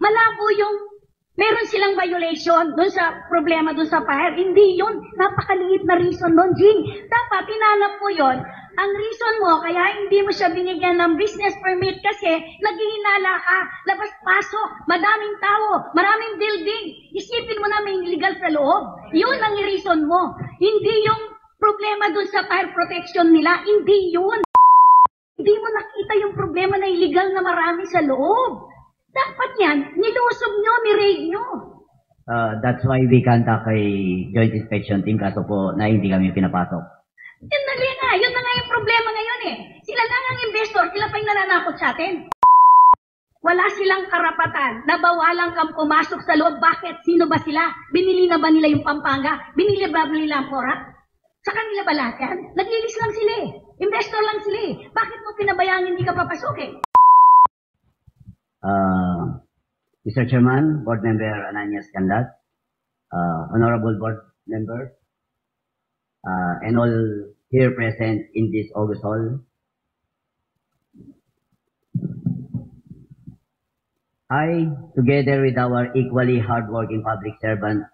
Malabo yung meron silang violation doon sa problema doon sa fire. Hindi yun. Napakaliit na reason doon, Jing. Dapat tinanap mo yun. Ang reason mo, kaya hindi mo siya binigyan ng business permit kasi naghihinala ka, labas-pasok, madaming tao, maraming building. Isipin mo na may illegal sa loob. Yun ang reason mo. Hindi yung problema doon sa fire protection nila. Hindi yun. Hindi mo nakita yung problema na illegal na marami sa loob. Dapat yan, nilusob nyo, ni-raid nyo. That's why we contact a joint inspection team kaso po na hindi kami pinapasok. Yun na nga yung problema ngayon eh. Sila lang ang investor, sila pa yung nananakot sa atin. Wala silang karapatan na bawalan kang pumasok sa loob. Bakit? Sino ba sila? Binili na ba nila yung Pampanga? Binili ba nila ang Porac? Sa kanila ba lahat yan? Naglilis lang sila eh. Investor lang sila eh. Bakit mo pinabayaan hindi ka papasukin? Mr. Chairman, Board Member Ananias Canlas, Honorable Board Members, and all here present in this August Hall. I, together with our equally hardworking public servants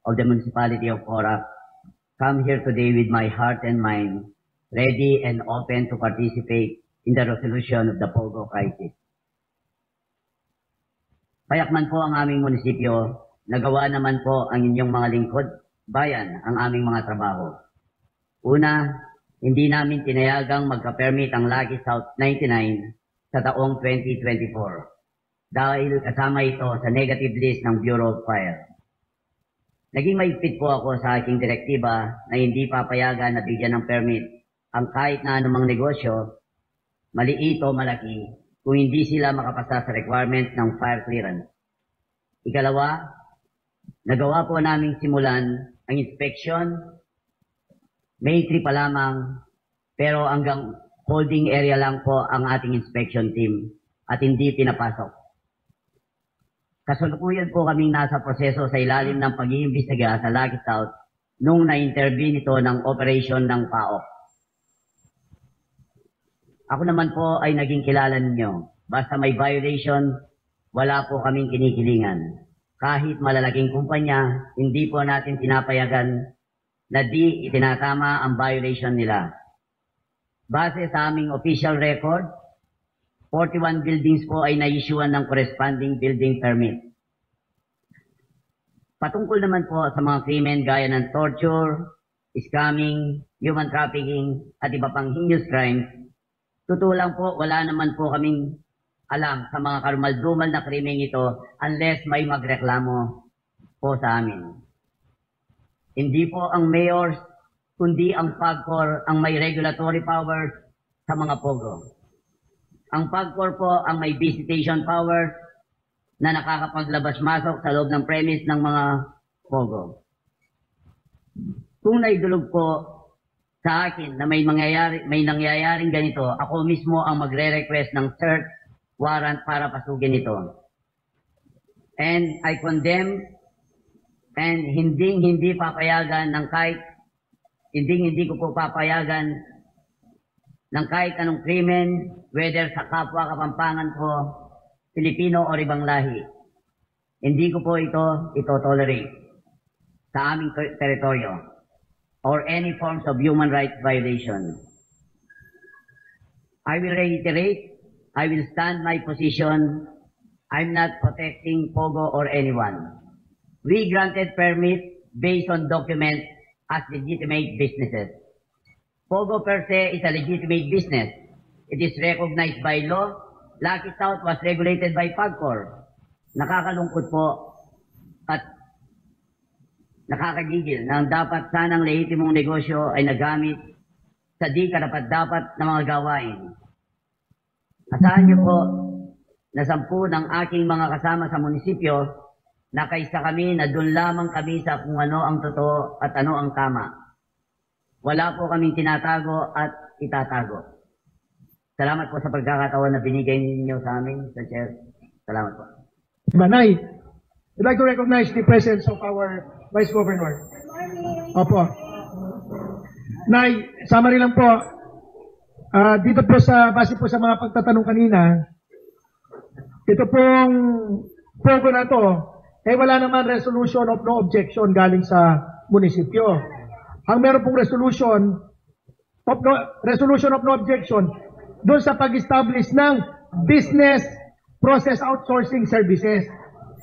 of the municipality of Porac, come here today with my heart and mind ready and open to participate in the resolution of the Pogo crisis. Payakman po ang aming munisipyo, nagawa naman po ang inyong mga lingkod, bayan ang aming mga trabaho. Una, hindi namin tinayagang magka-permit ang Lucky South 99 sa taong 2024 dahil kasama ito sa negative list ng Bureau of Fire. Naging maigpit po ako sa aking direktiba na hindi papayagan na bigyan ng permit ang kahit na anumang negosyo, maliit o malaki, kung hindi sila makapasa sa requirement ng fire clearance. Ikalawa, nagawa po namin simulan ang inspection, May 3 pa lamang, pero hanggang holding area lang po ang ating inspection team at hindi pinapasok. Kasalukuyan po kaming nasa proseso sa ilalim ng pag-iimbestiga sa Lucky South nung na-intervene ito ng operation ng PAOK. Ako naman po ay naging kilala ninyo. Basta may violation, wala po kaming kinikilingan. Kahit malalaking kumpanya, hindi po natin pinapayagan na di itinatama ang violation nila. Base sa aming official record, 41 buildings po ay na-issuean ng corresponding building permit. Patungkol naman po sa mga krimen gaya ng torture, scamming, human trafficking, at iba pang heinous crimes, totoo lang po, wala naman po kaming alam sa mga karumal-dumal na krimeng ito unless may magreklamo po sa amin. Hindi po ang mayors, kundi ang PAGCOR ang may regulatory powers sa mga POGO. Ang PAGCOR po ang may visitation powers na nakakapaglabas-masok sa loob ng premise ng mga POGO. Kung naidulog po sa akin na may nangyayaring ganito, ako mismo ang magre-request ng search warrant para pasugin ito. And I condemn and hindi papayagan ng hindi ko po papayagan ng kahit anong krimen, whether sa kapwa Kapampangan ko, Pilipino o ibang lahi. Hindi ko po ito tolerate sa aming teritoryo or any forms of human rights violation. I will reiterate, I will stand my position. I'm not protecting POGO or anyone. We granted permit based on documents as legitimate businesses. POGO per se is a legitimate business. It is recognized by law. Lucky South was regulated by PAGCOR. Nakakalungkot po at nakakagigil na dapat sanang lehitimong negosyo ay nagamit sa di karapat-dapat na mga gawain. Asahan niyo po na 10 ng aking mga kasama sa munisipyo na kaysa kami na doon lamang kami sa kung ano ang totoo at ano ang tama. Wala po kaming tinatago at itatago. Salamat po sa pagkakataon na binigay ninyo sa amin, Sir Chair. Salamat po. Manay, I'd like to recognize the presence of our Vice Governor. Opo. Nay, summary lang po. Dito po base po sa mga pagtatanong kanina, ito pong pogo na to, wala naman resolution of no objection galing sa munisipyo. Ang meron pong resolution of no objection doon sa pag-establish ng business process outsourcing services.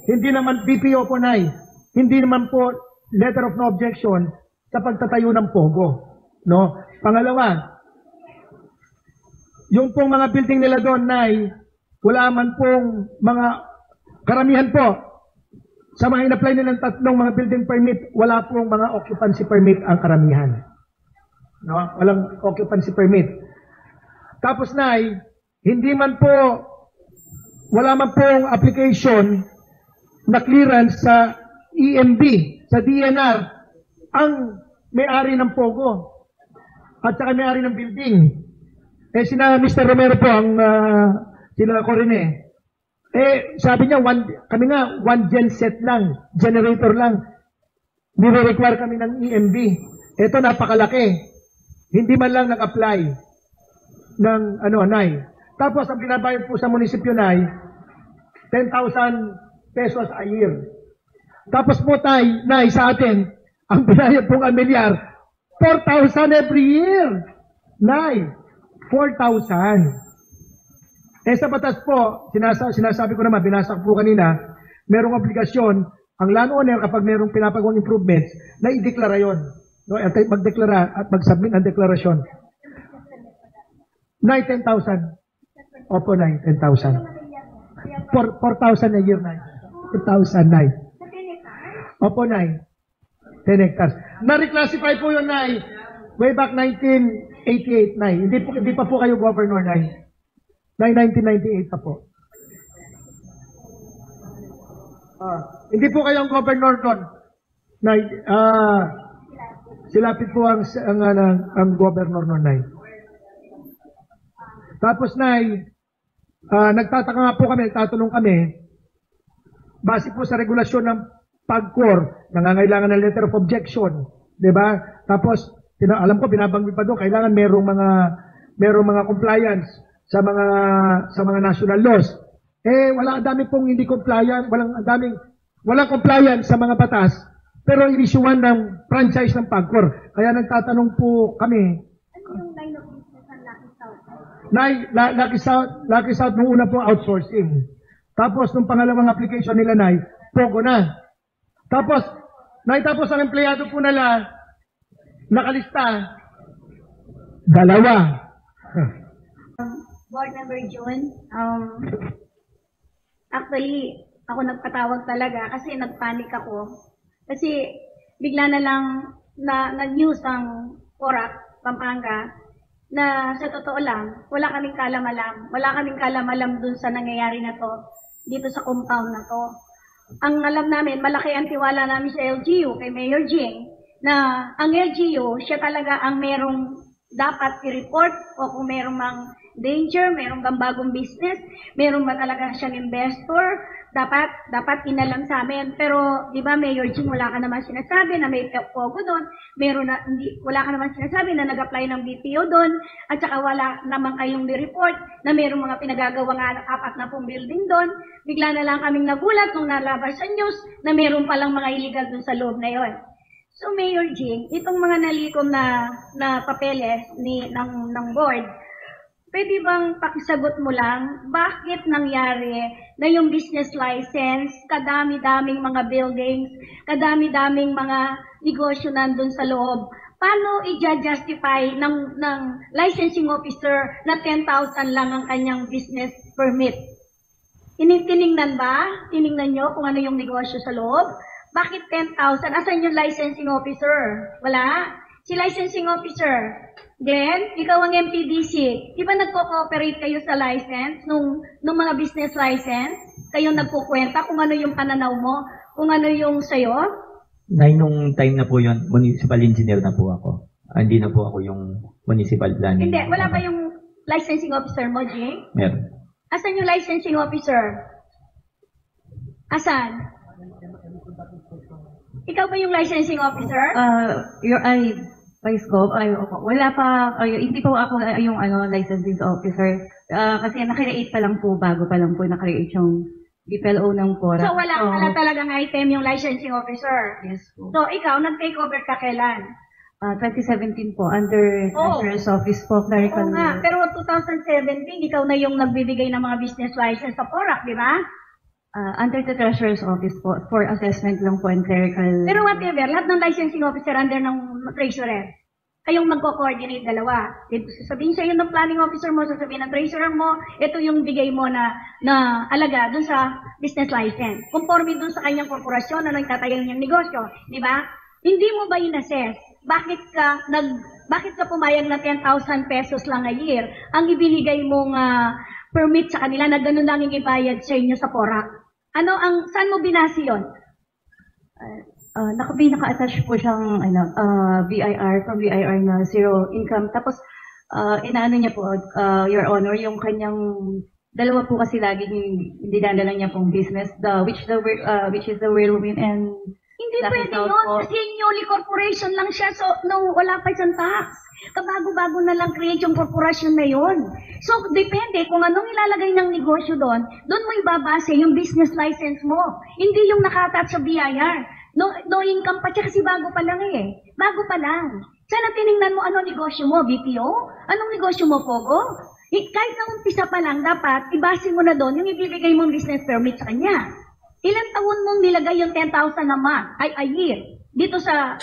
Hindi naman BPO po, Nay. Hindi naman po letter of no objection sa pagtatayo ng pogo. No? Pangalawa, yung pong mga building nila doon, Nay, wala man pong mga karamihan po sa mga in-apply nilang tatlong mga building permit, wala pong mga occupancy permit ang karamihan. No? Walang occupancy permit. Tapos, Nay, hindi man po, wala man pong application na clearance sa EMB, sa DNR, ang may-ari ng pogo at saka may-ari ng building. Sina Mr. Romero po, sila ko rin sabi niya, kami nga, one genset lang, generator lang. Nire-require kami ng EMB. Ito, napakalaki. Hindi man lang nag-apply ng, Nay. Tapos, ang binabayad po sa munisipyo, Nay, 10,000 pesos a year. Tapos po, Nay, sa atin, ang binayad pong amilyar, 4,000 every year. Nay, 4,000. Sa batas po, sinasabi ko naman, binasa ko po kanina, merong obligasyon ang landowner kapag merong pinapagawang improvements na ideklara yon. No, at magdeklara at mag-submit ang deklarasyon. Nay, 10,000. Opo, Nay, 10,000. 4,000 a year, Nay. 10,000, Nay. Opo, Nay. 10 hectares. Na-reclassify po yun, Nay. Way back 1988, Nay. Hindi pa po kayo governor, Nay. 1998 pa po. Hindi po kayong governor doon. Nay, silapit po ang governor noon, Nay. Tapos, Nay, nagtataka nga po kami, nagtatanong kami, base po sa regulasyon ng PAGCOR, nangangailangan ng letter of objection, 'di ba? Tapos, alam ko binabanggit pa doon, kailangan merong mga compliance sa mga national laws. Wala, ang dami pong hindi compliant, walang compliance sa mga batas, pero inisyuhan ng franchise ng PAGCOR. Kaya nagtatanong po kami. Ano yung line of business ng Lucky South? Lucky South nung una po outsourcing. Tapos nung pangalawang application nila, Nay, pogo na. Tapos ang empleyado po nila, nakalista, 2. Board Member June, actually, ako nagpatawag talaga kasi nagpanik ako. Kasi bigla na lang nag-news ang Porac, Pampanga, na sa totoo lang, wala kaming kalamalam dun sa nangyayari na to, dito sa compound na to. Ang alam namin, malaki ang tiwala namin sa LGU, kay Mayor Jing, na ang LGU, siya talaga ang merong dapat i-report o kung merong mang danger, merong bagong business, meron ba talaga siyang investor, dapat inalam sa amin. Pero, di ba, Mayor Jing, wala ka naman sinasabi na may pogo doon, wala ka naman sinasabi na nag-apply ng BPO doon, at saka wala naman kayong report na merong mga pinagagawa nga 4 building doon. Bigla na lang kaming nagulat nung nalabas sa news na meron palang mga illegal doon sa loob na yon. So, Mayor Jing, itong mga nalikom na papeles ng board, pwede bang pakisagot mo lang, bakit nangyari na yung business license, kadami-daming mga buildings, kadami-daming mga negosyo nandun sa loob, paano i-justify ng licensing officer na 10,000 lang ang kanyang business permit? Tiningnan ba? Tiningnan nyo kung ano yung negosyo sa loob? Bakit 10,000? Asan yung licensing officer? Wala? Si licensing officer, Glenn, ikaw ang MPDC. Di ba nagko-cooperate kayo sa license nung mga business license? Kayo nagkukwenta kung ano yung pananaw mo, kung ano yung sayo? Nung time na po yun, municipal engineer na po ako. Hindi na po ako yung municipal planning. Hindi, wala ba yung licensing officer mo, Jing? Meron. Asan yung licensing officer? Asan? Ikaw ba yung licensing officer? Vice Gov, wala pa, hindi po ako yung licensing officer. Kasi nakreate pa lang po, bago pa lang po nakreate yung BPLO ng PORA. So wala pala talagang item yung licensing officer. Yes po. So ikaw, nag-take over ka kailan? 2017 po, under Oh. Treasurer's Office po, clerical. Oo nga, pero 2017, ikaw na yung nagbibigay ng mga business license sa PORAC, di ba? Under the Treasurer's Office po, for assessment lang po and clerical. Pero whatever, lahat ng licensing officer under ng treasurer, kayong magko-coordinate dalawa. Sasabihin sa'yo ng planning officer mo, sasabihin ng treasurer mo, ito yung bigay mo na alaga dun sa business license. Conforme dun sa kanyang korporasyon, ano yung tatagal niyang negosyo, di ba? Hindi mo ba in-assess? Bakit ka pumayag na 10,000 pesos lang a year ang ibinigay mong permit sa kanila na ganun lang yung ibayad sa inyo sa PORAC? Saan mo binasi yun? Naka-attach po siyang BIR, from BIR na zero income. Tapos, inaano niya po, Your Honor, yung kanyang, dalawa po kasi laging dinadala niya pong business, which is the whirlwind and Hindi Lucky pwede South yun, po. kasi newly corporation lang siya, so wala pa siyang tax. Kabago-bago na lang create yung korporasyon na yun. So, depende kung anong ilalagay ng negosyo doon mo ibabase yung business license mo. Hindi yung nakatouch sa BIR. No income pa siya kasi bago pa lang eh. Bago pa lang. Sana tiningnan mo anong negosyo mo, BPO? Anong negosyo mo, Pogo? Kahit na umpisa pa lang, dapat ibase mo na doon yung ibibigay mong business permit sa kanya. Ilang taon mong nilagay yung 10,000 a month, a year, dito sa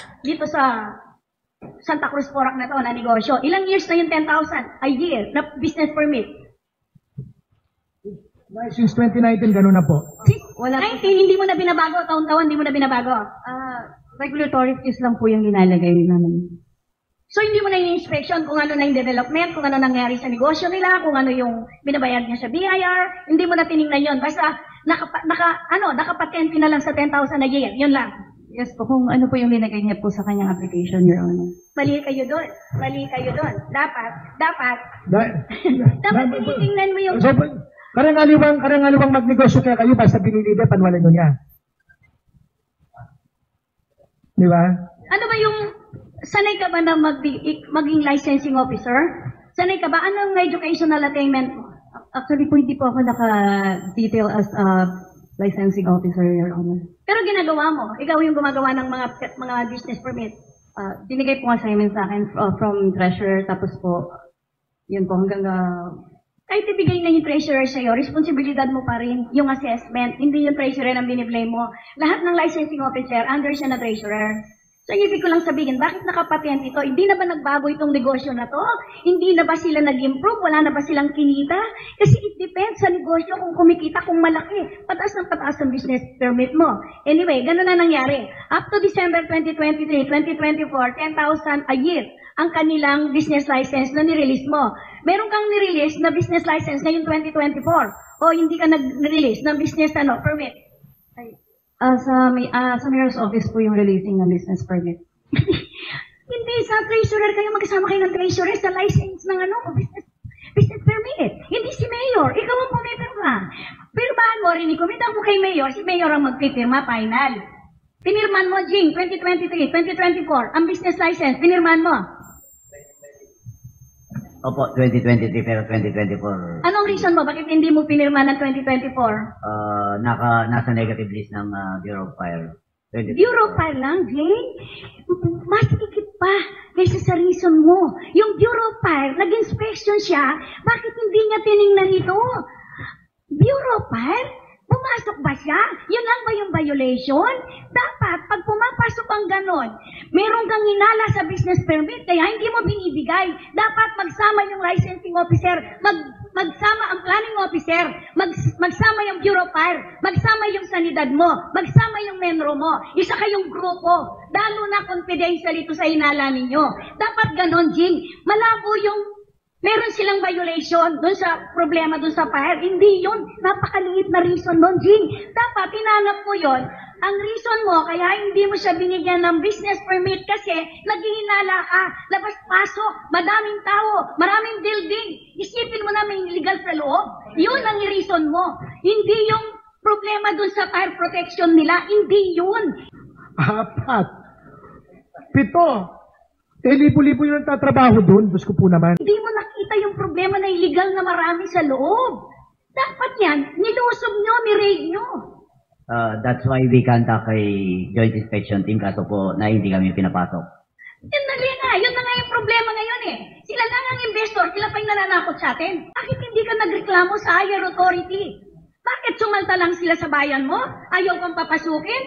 Santa Cruz PORAC na to na negosyo. Ilang years na yung 10,000 a year na business permit? Since 2019, ganun na po. Wala po. 19, hindi mo na binabago, taon-taon hindi mo na binabago. Regulatory fees lang po yung nilalagay namin. So, hindi mo na yung inspection kung ano na yung development, kung ano nangyari sa negosyo nila, kung ano yung binabayad niya sa BIR, hindi mo na tinignan yun. Basta, nakapatente na lang sa 10,000 a year. Yun lang. Yes po, kung ano po yung linagay niya po sa kanyang application, Your Honor. Mali kayo doon. Dapat Dapat tinitingnan mo yung... So, karangaliwang magnegosyo kaya kayo basta binilide panwala nyo niya. Di ba? Ano ba yung... Sanay ka ba na maging licensing officer? Sanay ka ba? Anong educational attainment mo? Actually po, hindi po ako naka-detail as a licensing officer, Your Honor. Pero ginagawa mo. Ikaw yung gumagawa ng mga business permit. Binigay po assignment sa akin from treasurer, tapos po, yun po, hanggang Kahit ibigay na yung treasurer sa'yo, responsibilidad mo pa rin yung assessment. Hindi yung treasurer ang biniblame mo. Lahat ng licensing officer, under siya na treasurer. So, ibig ko lang sabihin, bakit nakapatent ito? Hindi na ba nagbago itong negosyo na to? Hindi na ba sila nag-improve? Wala na ba silang kinita? Kasi it depends sa negosyo kung kumikita, kung malaki. Pataas ang business permit mo. Anyway, ganun na nangyari. Up to December 2023, 2024, 10,000 a year ang kanilang business license na nirelease mo. Meron kang nirelease na business license ngayong 2024 o hindi ka nag-release ng business permit? sa mayor's office po yung releasing ng business permit. Hindi, sa treasurer kayo, magkasama kayo ng treasurer sa license ng business permit. Hindi si mayor, ikaw ang pumipirma. Pirmahan mo, rinig ko, mo kay mayor, si mayor ang magpipirma, final. Pinirman mo, Jing, 2023, 2024, ang business license, pinirman mo. Opo, 2023 pero 2024 Anong reason mo? Bakit hindi mo pinirma ng 2024? nasa negative list ng Bureau of Fire. 2024. Bureau Fire lang, Jing? Mas higit pa kaysa sa reason mo. Yung Bureau Fire, nag-inspection siya, bakit hindi niya tiningnan ito? Bureau Fire? Pumasok ba siya? Yun lang ba yung violation? Dapat, pag pumapasok ang ganon, meron kang inala sa business permit, kaya hindi mo binibigay. Dapat magsama yung licensing officer, magsama ang planning officer, magsama yung Bureau of Fire, magsama yung sanidad mo, magsama yung menro mo, isa kayong grupo. Lalo na confidential ito sa inala ninyo. Dapat ganon, Jing. Malabo yung meron silang violation doon sa problema doon sa fire. Hindi yun. Napakaliit na reason doon, Jing. Dapat, tinanggap mo yun. Ang reason mo, kaya hindi mo siya binigyan ng business permit kasi naghihinala ka, labas-pasok, madaming tao, maraming building. Isipin mo na may illegal sa loob. Yun ang reason mo. Hindi yung problema doon sa fire protection nila. Hindi yun. 4. 7. Libo-libo yung nagtatrabaho doon. Diyos ko po naman. Hindi mo nakita yung problema na illegal na marami sa loob. Dapat yan, nilusob nyo, ni-raid nyo. That's why we conduct a joint inspection team kaso po na hindi kami pinapasok. Yun na nga yung problema ngayon eh. Sila lang ang investor, sila pa yung nananakot sa atin. Bakit hindi ka nagreklamo sa higher authority? Bakit sumalta lang sila sa bayan mo? Ayaw kang papasukin?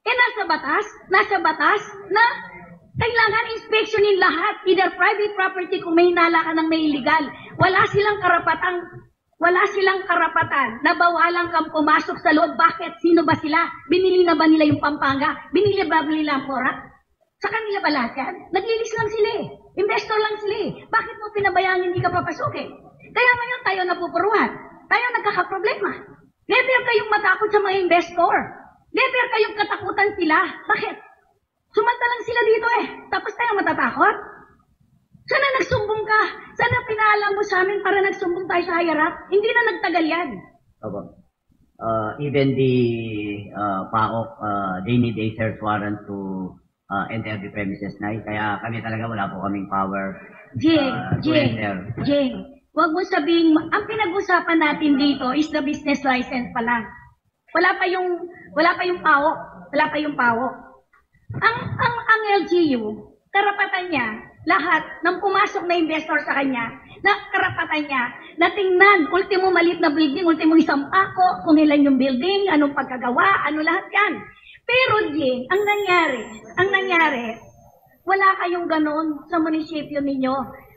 Nasa batas na kailangan inspeksyonin lahat, either private property kung may hinala ka ng may illegal. Wala silang karapatan na bawalan kang pumasok sa loob. Bakit? Sino ba sila? Binili na ba nila yung Pampanga? Binili ba nila ang Porac? Sa kanila ba lahat yan? Naglilis lang sila eh. Investor lang sila eh. Bakit mo pinabayaan hindi ka papasukin? Kaya ngayon tayo napupuruhan. Tayo nagkakaproblema. Never kayong matakot sa mga investor. Never kayong katakutan sila. Bakit? Sumanta lang sila dito eh. Tapos tayo matatakot? Sana nagsumbong ka. Sana pinaalam mo sa amin para nagsumbong tayo sa higher up. Hindi na nagtagal yan. Opo. Even the PAOK, they need a search warrant to enter the premises na. Kaya kami talaga wala po kaming power to enter. Jing, wag mo sabihin, ang pinag-usapan natin dito is the business license pa lang. Wala pa yung PAOK. Wala pa yung PAOK. Ang LGU, karapatan niya, lahat ng pumasok na investor sa kanya, na karapatan niya, na tingnan, ultimo maliit na building, ultimo isang pako, kung ilan yung building, anong pagkagawa, ano lahat yan. Pero Jing, ang nangyari, wala kayong ganon sa munisipyo ninyo.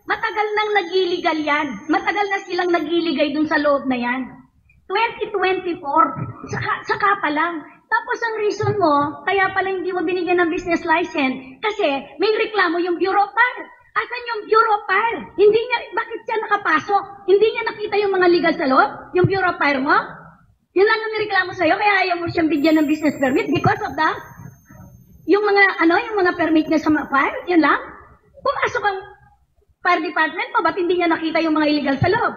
Matagal nang nag-illegal yan. Matagal na silang nag-iligay dun sa loob na yan. 2024, saka pa lang. Tapos ang reason mo, kaya pala hindi mo binigyan ng business license, kasi may reklamo yung Bureau of Fire. Asan yung Bureau of Fire? Bakit siya nakapasok? Hindi niya nakita yung mga legal sa loob? Yung Bureau of Fire mo? Yun lang ang nireklamo sa'yo, kaya ayaw mo siyang bigyan ng business permit because of that? Yung mga permit niya sa fire, yun lang? Pumasok ang fire department mo, ba't hindi niya nakita yung mga illegal sa loob?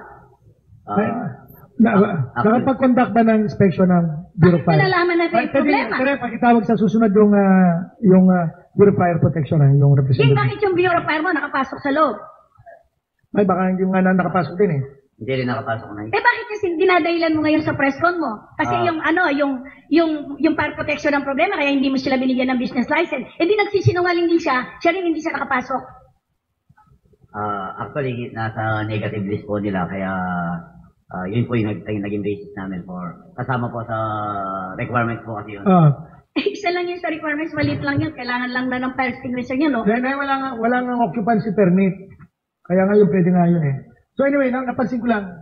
Nakapag-conduct ba ng inspection ng Bureau of Fire? Nalalaman natin yung problema. Pero pakitawag sa susunod yung Bureau of Fire Protection, yung representative. Bakit yung Bureau of Fire mo nakapasok sa loob? Ay, baka hindi nga nakapasok din eh. Hindi rin nakapasok na. Bakit kasi dinadahilan mo ngayon sa press con mo? Kasi yung fire protection ang problema, kaya hindi mo sila binigyan ng business license. Hindi nagsisinungaling din siya rin hindi siya nakapasok. Actually, nasa negative list po nila, kaya yun po yung naging basis namin for, kasama po sa requirements po kasi yun. Isa lang yun sa requirements, maliit lang yun. Kailangan lang na ng fire extinguisher yun, no? Kaya wala nga occupancy permit. Kaya ngayon pwede nga yun eh. So anyway, napansin ko lang,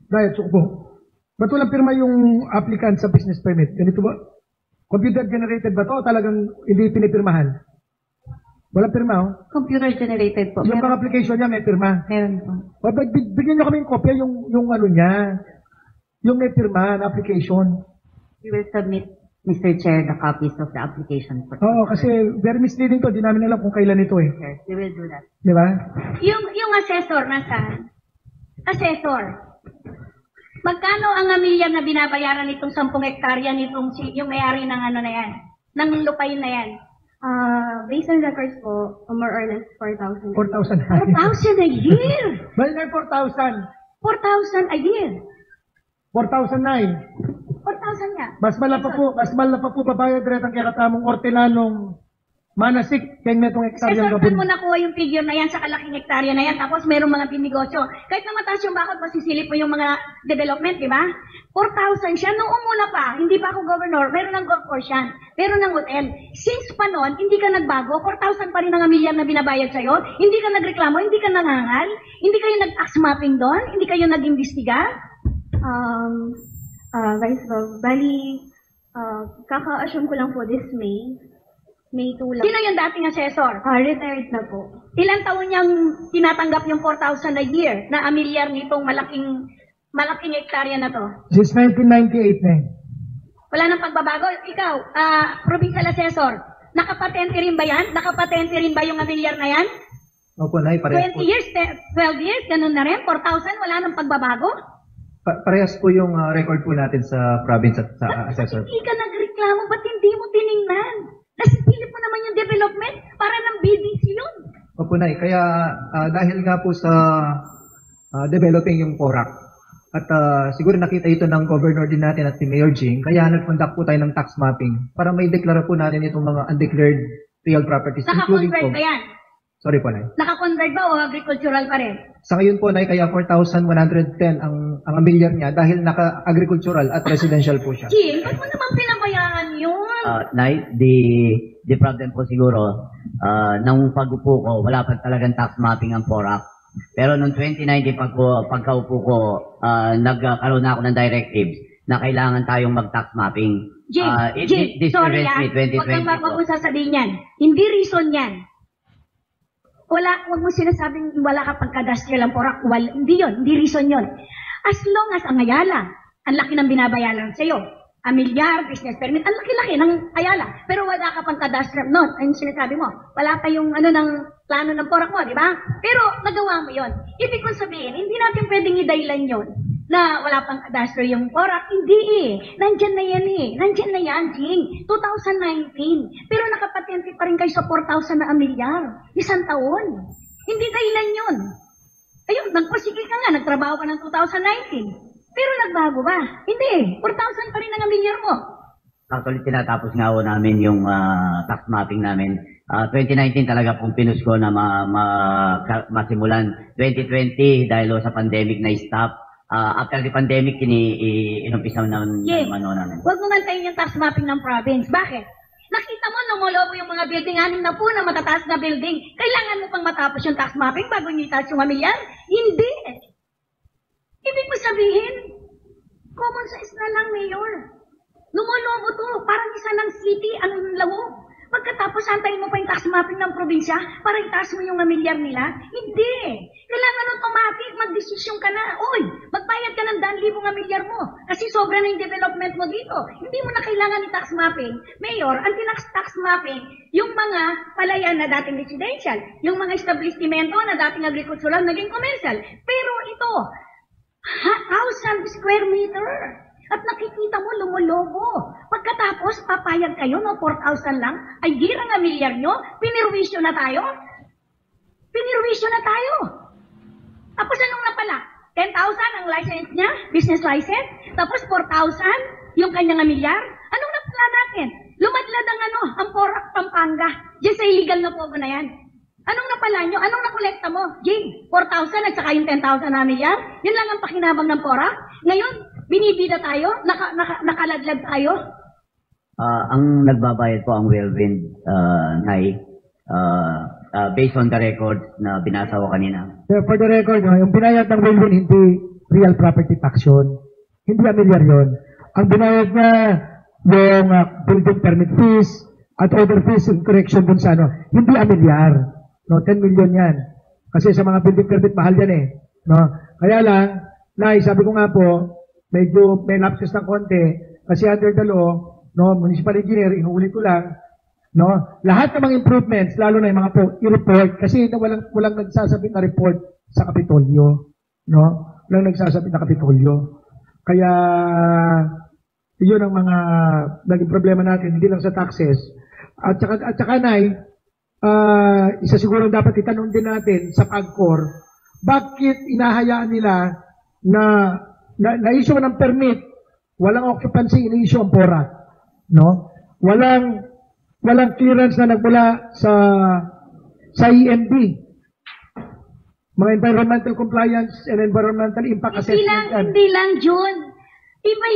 Brian, so po, ba't walang pirma yung applicant sa business permit? Ganito ba? Computer generated ba to o talagang hindi pinipirmahan? Walang pirma, oh? Computer generated po. Yung mga application niya may pirma. Meron po. Bigyan nyo kami yung kopya, yung ano niya, yung may pirma na application. We will submit, Mr. Chair, the copies of the application. Oo, kasi very misleading to. Di namin alam kung kailan ito eh. Yes, we will do that. Di ba? Yung assessor, nasaan? Assessor. Magkano ang amilyar na binabayaran nitong 10 hektarya nitong yung may-ari ng ano na yan? Ng lupain na yan? Based on records po, more or less 4,000. 4,000. 4,000 a year! Bali na 4,000. 4,000 a year! 4,000 na eh. 4,000 nga. Mas mahal pa po babayad rin ang kakatamong ortenanong manasik kaya metong hektarya Sir, gabon. mo nakuha yung figure na yan sa kalaking hektarya na yan, tapos mayroong mga pinegosyo. Kahit na mataas yung bakod, masisilip mo yung mga development, di ba? 4,000 siya. Noong una pa, hindi pa ako governor, meron ng golf course yan, meron ng hotel. Since pa noon, hindi ka nagbago, 4,000 pa rin ang amilyar na binabayad sa'yo, hindi ka nagreklamo, hindi ka nangangal, hindi kayo nag-tax mapping doon, hindi kayo nag-imbestiga. Vice Gov, bali, kaka-assume ko lang po this May 2 lang. Sino yung dating assessor? Retired na po. Ilang taon niyang tinatanggap yung 4,000 a year na amilyar nitong malaking hektarya na to? Since 1998 na eh. Wala nang pagbabago. Ikaw, provincial assessor, nakapatente rin ba yan? Nakapatente rin ba yung amilyar na yan? Opo, Nay, 20 years, 12 years, ganun na rin? 4,000, wala nang pagbabago? parehas po yung record po natin sa province at sa assessor. Hindi ka nagreklamo, ba't hindi mo tiningnan? Nasilip mo naman yung development para ng BDC yun. Opo, Nay, kaya dahil nga po sa developing yung Porac, At siguro nakita ito ng governor din natin at si Mayor Jing, kaya nag-conduct po tayo ng tax mapping para may deklara po natin itong mga undeclared real properties. Including Naka-convert po, ba yan? sorry po, Nay. Naka-convert ba o agricultural pa rin? Sa ngayon po, Nay, kaya 4,110 ang amilyar niya dahil naka-agricultural at residential po siya. Jing, ba't mo naman pinabayaan yun? Nay, the problem po siguro, nung pag-upo ko, wala pa talagang tax mapping ang PORAC. Pero noong 2019, pagkaupo ko, nagkaroon na ako ng directives na kailangan tayong mag-tax mapping. Jing, This sorry prevents me, 2020 Huwag po. mo sasabihin yan. Hindi reason yan. Huwag mo sinasabing wala ka pagkadastrial ang porak. Hindi yun. Hindi reason yun. As long as ang Ayala, ang laki ng binabayaran sa'yo. Amilyar, business permit, ang laki-laki ng Ayala. Pero wala ka pang kadastrial. No, ayun sinasabi mo. Wala pa yung ng plano ng porak mo, di ba? Pero nagawa mo yon. Ibig kong sabihin, hindi natin pwedeng i-daylan yon na wala pang kadastro yung porak. Hindi eh. Nandyan na yan eh. Nandyan na yan, Jing. 2019. Pero nakapatente pa rin kayo sa 4,000 na amilyar. Isang taon. Hindi dahilan yun. Ayun, nagpasige ka nga. Nagtrabaho ka ng 2019. Pero nagbago ba? Hindi. 4,000 pa rin ang amilyar mo. Actually, tinatapos nga ho namin yung tax mapping namin. 2019 talaga pong pinus ko na masimulan. 2020 dahil ho sa pandemic na stop. After the pandemic, inumpisaw naman namin. Huwag mo mantayin yung tax mapping ng province. Bakit? Nakita mo, numulobo yung mga building, 6 na po na matataas na building. Kailangan mo pang matapos yung tax mapping bago nyo itaas yung amilyar? Hindi. Ibig mo sabihin, common sense na lang, Mayor. Lumulobo to. Parang isa ng city ang lawo. Pagkatapos, antayin mo pa yung tax mapping ng probinsya para itaas mo yung amilyar nila? Hindi. Kailangan automatic, mag-desisyon ka na. Uy, magbayad ka ng 1,000 amilyar mo kasi sobra na yung development mo dito. Hindi mo na kailangan yung tax mapping. Mayor, ang tax mapping, yung mga palayan na dating residential, yung mga establishmento na dating agricultural, naging commercial. Pero ito, 1,000 square meter. At nakikita mo, lumulobo. Pagkatapos, papayag kayo, no, 4,000 lang, ay girang amilyar nyo, pinirwisyo na tayo. Pinirwisyo na tayo. Tapos anong napala? 10,000 ang license niya, business license. Tapos 4,000 yung kanyang amilyar. Anong napala natin? Lumadlad ang Porac, Pampanga. Diyan sa illegal na pogo na yan. Anong napala nyo? Anong nakolekta mo? Jing, 4,000 at saka yung 10,000 na amilyar? Yun lang ang pakinabang ng Porac. Ngayon, binibida tayo? Nakaladlad tayo? Ang nagbabayad po ang Whirlwind, Nay, based on the records na binasa ko kanina. For the record, yung binayad ng Wilwin, hindi real property tax yun. Hindi amilyar yun. Ang binayad na yung building permit fees at other fees and correction dun sa hindi amilyar. No, 10 million yan. Kasi sa mga building permit, mahal yan eh. No? Kaya lang, Nay, sabi ko nga po, medyo may lapses ng konti kasi under the law, no, municipal engineer, inuulit ko lang, no, lahat ng mga improvements, lalo na yung mga po, i-report kasi walang nagsasabit na report sa Kapitolyo, no, walang nagsasabit na Kapitolyo. Kaya, yun ang mga naging problema natin, hindi lang sa taxes. At saka Nay, isa siguro dapat itanong din natin sa PAGCOR, bakit inahayaan nila na-issue ng permit, walang occupancy, in-issue ang PORAC, no? Walang clearance na nagmula sa EMB. Mga environmental compliance and environmental impact assessment. Hindi lang, June. Iba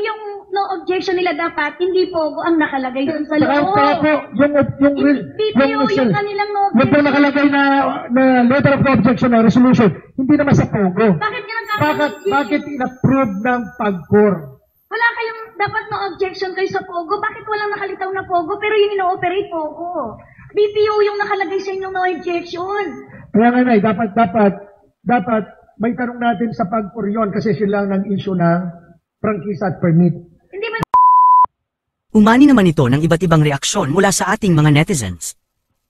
yung no objection nila dapat, hindi pogo ang nakalagay dun sa loob. Kaya po, BPO yung kanilang no yung objection. nakalagay na letter of objection na resolution, hindi naman sa pogo. Bakit ka nagkakaroon? Bakit in-approve ng PAGCOR? Wala kayong, dapat no objection kayo sa pogo. Bakit walang nakalitaw na pogo pero yung ino-operate pogo? BPO yung nakalagay sa inyong no objection. Kaya nga, Nay, dapat may tanong natin sa PAGCOR yun kasi sila ang issue ng prangkisa at permit. Hindi ba Umani naman ito ng iba't ibang reaksyon mula sa ating mga netizens.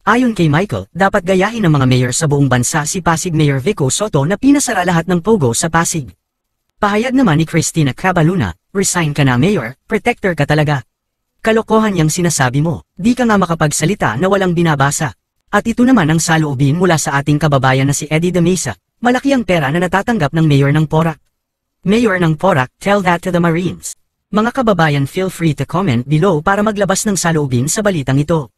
Ayon kay Michael, dapat gayahin ng mga mayor sa buong bansa si Pasig Mayor Vico Soto na pinasara lahat ng pogo sa Pasig. Pahayag naman ni Cristina Cabaluna, resign ka na Mayor, protector ka talaga. Kalokohan yang sinasabi mo, di ka nga makapagsalita na walang binabasa. At ito naman ang saloobin mula sa ating kababayan na si Eddie de Mesa, malaki ang pera na natatanggap ng mayor ng Porac. Mayor ng Porac, tell that to the Marines. Mga kababayan, feel free to comment below para maglabas ng saloobin sa balitang ito.